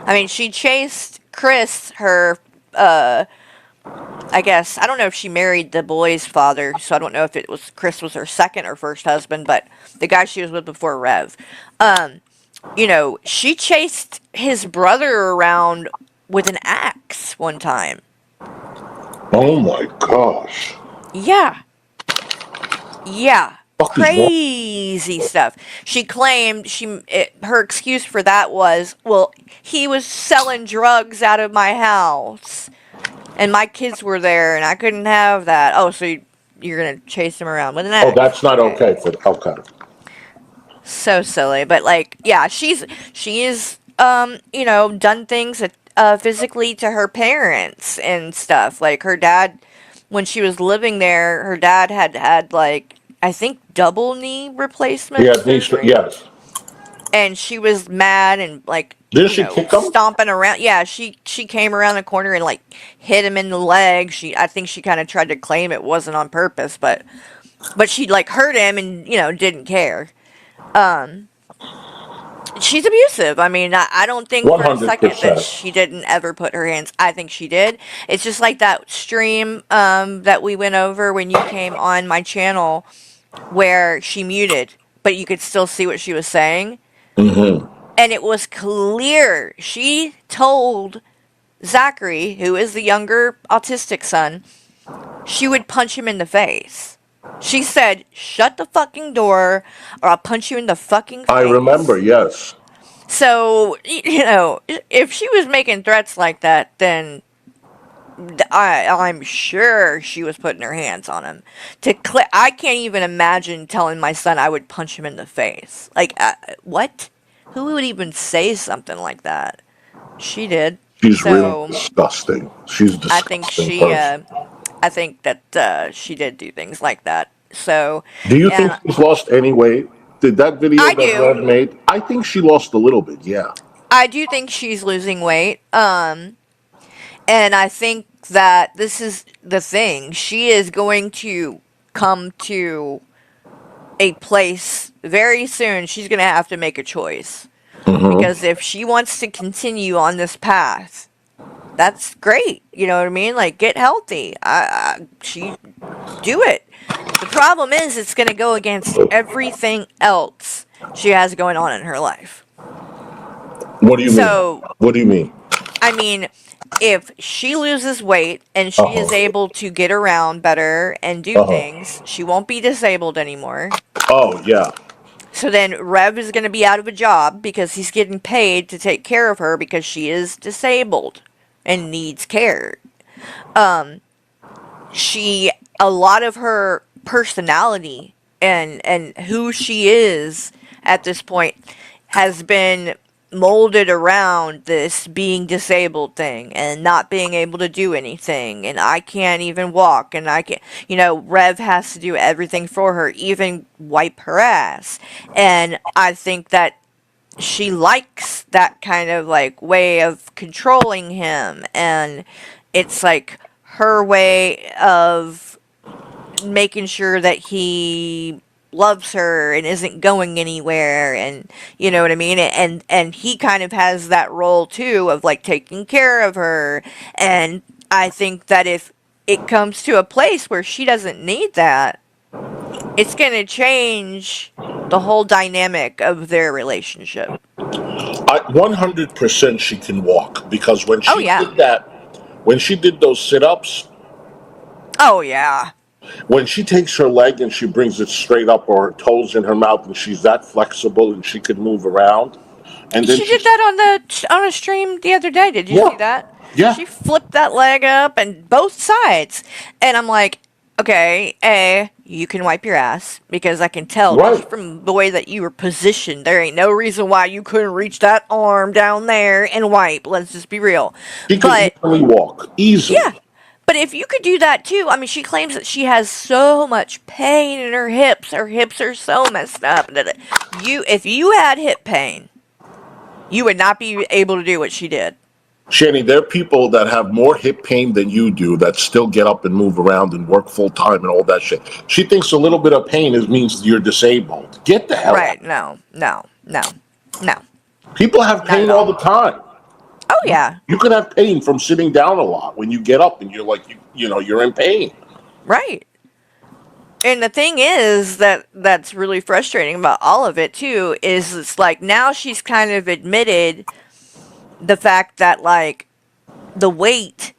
I mean, she chased Chris, her, uh, I guess, I don't know if she married the boy's father, so I don't know if it was Chris was her second or first husband, but the guy she was with before Rev. Um, she chased his brother around with an axe one time. Oh my gosh. Yeah, yeah. Fuck is wrong? Crazy stuff. She claimed her excuse for that was, well, he was selling drugs out of my house. And my kids were there, and I couldn't have that. Oh, so you're gonna chase him around with an Oh, axe? that's not Okay, okay for okay. so silly. But like, yeah, she is done things physically to her parents and stuff. Like her dad, when she was living there, her dad had like I think double knee He replacement had these. surgery, Yes. and she was mad and like Didn't she kick him? stomping around. Yeah, she came around the corner and like hit him in the leg. I think she kind of tried to claim it wasn't on purpose, but she like hurt him and didn't care. um she's abusive. I mean, I don't think One for a hundred second that percent. she didn't ever put her hands. I think she did. It's just like that stream that we went over when you came on my channel where she muted but you could still see what she was saying. Mm-hmm. And it was clear. She told Zachary, who is the younger autistic son, she would punch him in the face. She said, "Shut the fucking door or I'll punch you in the fucking I remember. face." Yes. So, if she was making threats like that, then I'm sure she was putting her hands on him. I can't even imagine telling my son I would punch him in the face. Like, what? Who would even say something like that? She did. She's really So disgusting. She's a I think disgusting person. I think that she did do things like that. So, Do you think and she's lost any weight? Did that video I that do. Rev made? I think she lost a little bit. Yeah. I do think she's losing weight. And I think that this is the thing. She is going to come to a place very soon. She's going to have to make a choice. Mm-hmm. Because if she wants to continue on this path, that's great. You know what I mean? Like, get healthy. She do it. The problem is, it's going to go against everything else she has going on in her life. What do you mean? So, What do you mean? I mean, if she loses weight and Uh she is huh. able to get around better and do Uh huh. things, she won't be disabled anymore. Oh yeah. So then Rev is going to be out of a job because he's getting paid to take care of her because she is disabled and needs care. Um, a lot of her personality and who she is at this point has been molded around this being disabled thing and not being able to do anything, and I can't even walk, and I can't, Rev has to do everything for her, even wipe her ass. And I think that she likes that kind of like way of controlling him, and it's like her way of making sure that he loves her and isn't going anywhere, and you know what I mean, and he kind of has that role too of like taking care of her. And I think that if it comes to a place where she doesn't need that, it's going to change the whole dynamic of their relationship. 100% she can walk because when Oh she yeah. did that, when she did those sit-ups, Oh yeah. when she takes her leg and she brings it straight up or her toes in her mouth and she's that flexible and she could move around, and then She did she's that on a stream the other day. Did you see yeah, that? yeah, She flipped that leg up and both sides. And I'm like, okay, you can wipe your ass because I can tell just right. from the way that you were positioned. There ain't no reason why you couldn't reach that arm down there and wipe. Let's just be real. She can But easily walk, yeah, easily. but if you could do that too, I mean, she claims that she has so much pain in her hips. Her hips are so messed up. If you had hip pain, you would not be able to do what she did. Shani, there are people that have more hip pain than you do that still get up and move around and work full time and all that shit. She thinks a little bit of pain means you're disabled. Get the hell out. Right? No, no, no, no, People have not at pain all all. the time. Oh yeah, You can have pain from sitting down a lot when you get up and you're like, you're in pain. right. And the thing is that's really frustrating about all of it too is it's like now she's kind of admitted the fact that like the weight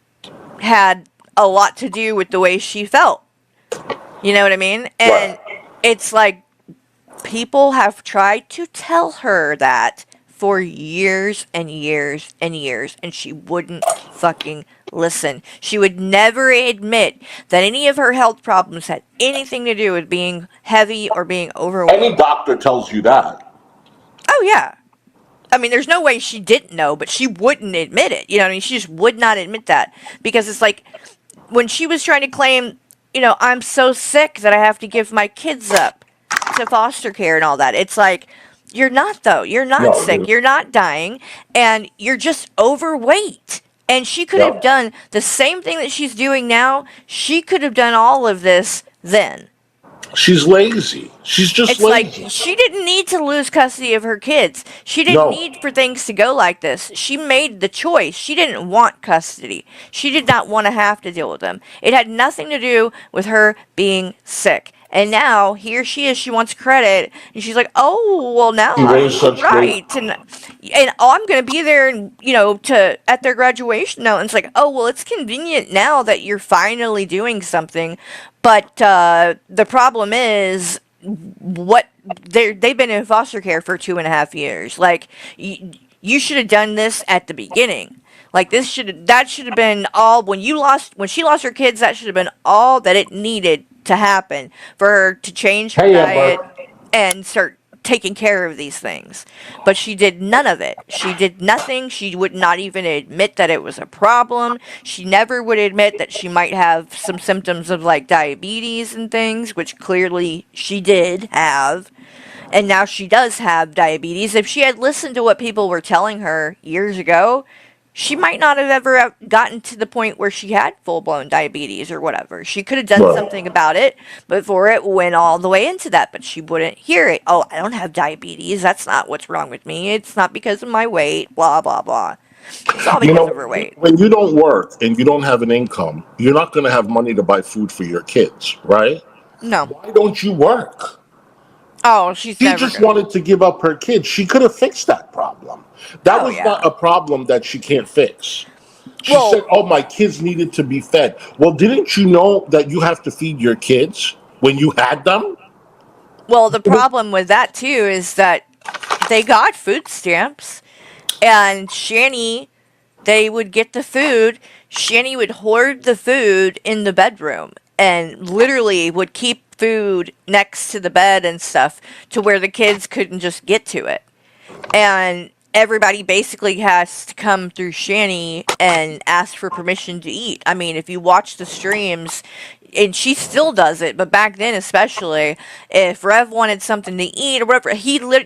had a lot to do with the way she felt. You know what I mean? Right. And it's like people have tried to tell her that for years and years and years, and she wouldn't fucking listen. She would never admit that any of her health problems had anything to do with being heavy or being Any overweight. doctor tells you that. Oh, yeah. I mean, there's no way she didn't know, but she wouldn't admit it. You know what I mean? She just would not admit that. Because it's like, when she was trying to claim, I'm so sick that I have to give my kids up to foster care and all that. It's like, you're not, though. You're not No, sick. You're not dying. And you're just overweight. And she could have yep. done the same thing that she's doing now. She could have done all of this then. She's lazy. She's just It's like lazy. she didn't need to lose custody of her kids. She didn't No. need for things to go like this. She made the choice. She didn't want custody. She did not want to have to deal with them. It had nothing to do with her being sick. And now here she is. She wants credit, and she's like, "Oh, well now She raised I'm such great. right, and I'm gonna be there, and to at their graduation now." And it's like, "Oh, well, it's convenient now that you're finally doing something." But the problem is, what they've been in foster care for 2.5 years. Like, you should have done this at the beginning. Like, that should have been all when she lost her kids. That should have been all that it needed to happen for her to change her Hey, diet Amber. and start taking care of these things. But she did none of it. She did nothing. She would not even admit that it was a problem. She never would admit that she might have some symptoms of like diabetes and things, which clearly she did have. And now she does have diabetes. If she had listened to what people were telling her years ago, she might not have ever gotten to the point where she had full blown diabetes or whatever. She could have done Right. something about it before it went all the way into that, but she wouldn't hear it. Oh, I don't have diabetes. That's not what's wrong with me. It's not because of my weight. Blah, blah, blah. It's all You because know, of her weight. when you don't work and you don't have an income, you're not going to have money to buy food for your kids, right? No. Why don't you work? Oh, she's She never just gonna. wanted to give up her kids. She could have fixed that problem. That Oh, was not yeah. a problem that she can't fix. She said, Well, "Oh, my kids needed to be fed." Well, didn't you know that you have to feed your kids when you had them? the problem with that too is that they got food stamps, and they would get the food. Shani would hoard the food in the bedroom and literally would keep food next to the bed and stuff to where the kids couldn't just get to it. And everybody basically has to come through Shani and ask for permission to eat. I mean, if you watch the streams, and she still does it, but back then especially, if Rev wanted something to eat or whatever,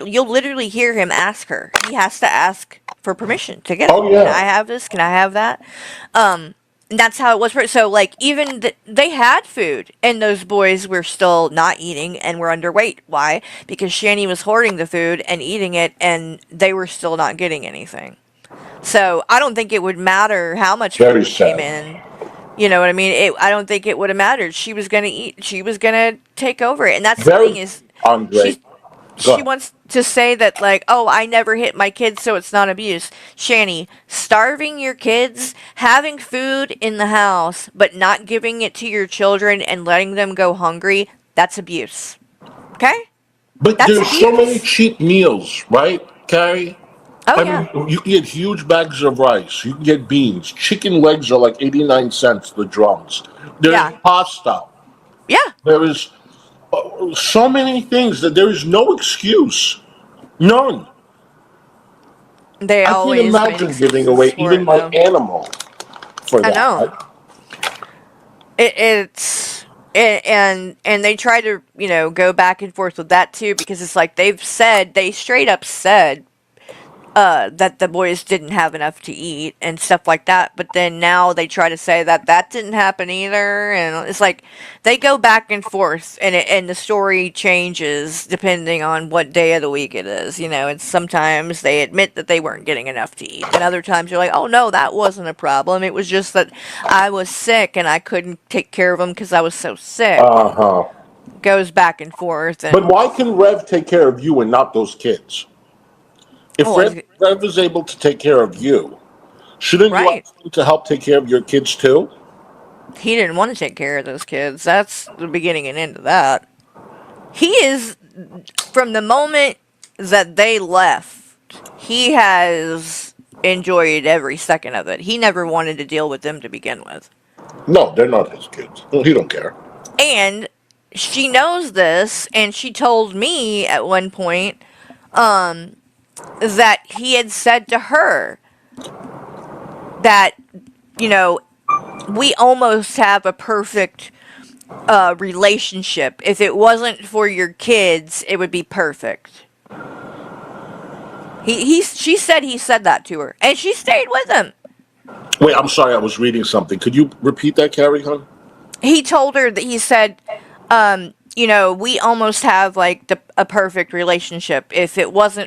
you'll literally hear him ask her. He has to ask for permission to get it. Oh Can I yeah, have this? Can I have that? And that's how it was. So, like, even they had food, and those boys were still not eating and were underweight. Why? Because Shani was hoarding the food and eating it, and they were still not getting anything. So, I don't think it would matter how much very food came sad. in. You know what I mean? I don't think it would have mattered. She was gonna eat. She was gonna take over it, and that's the thing Very is, Andre. she Go she ahead. wants to say that like, oh, I never hit my kids, so it's not abuse. Shani, starving your kids, having food in the house, but not giving it to your children and letting them go hungry, that's abuse. Okay? But That's there's so many abuse. cheap meals, right, Carrie? Oh I yeah. mean, you can get huge bags of rice. You can get beans. Chicken legs are like 89 cents, the drums. There's Yeah. pasta. Yeah. There is so many things that there is no excuse. None. They I can't always made imagine giving excuses away for even it my though. animal for I that. know. It's and they try to, go back and forth with that too because it's like they straight up said that the boys didn't have enough to eat and stuff like that. But then now they try to say that that didn't happen either, and it's like they go back and forth, and the story changes depending on what day of the week it is. You know, and sometimes they admit that they weren't getting enough to eat, and other times you're like, oh no, that wasn't a problem. It was just that I was sick and I couldn't take care of them because I was so sick. Uh-huh. Goes back and forth, But and why can Rev take care of you and not those kids? If oh, Rev is able to take care of you, shouldn't you right. ask him to help take care of your kids too? He didn't want to take care of those kids. That's the beginning and end of that. He is, from the moment that they left, he has enjoyed every second of it. He never wanted to deal with them to begin with. No, they're not his kids. Well, he don't care. And she knows this, and she told me at one point that he had said to her that, you know, we almost have a perfect relationship. If it wasn't for your kids, it would be perfect. She said he said that to her, and she stayed with him. Wait, I'm sorry, I was reading something. Could you repeat that, Carrie, hon? He told her that he said, you know, we almost have like a perfect relationship. If it wasn't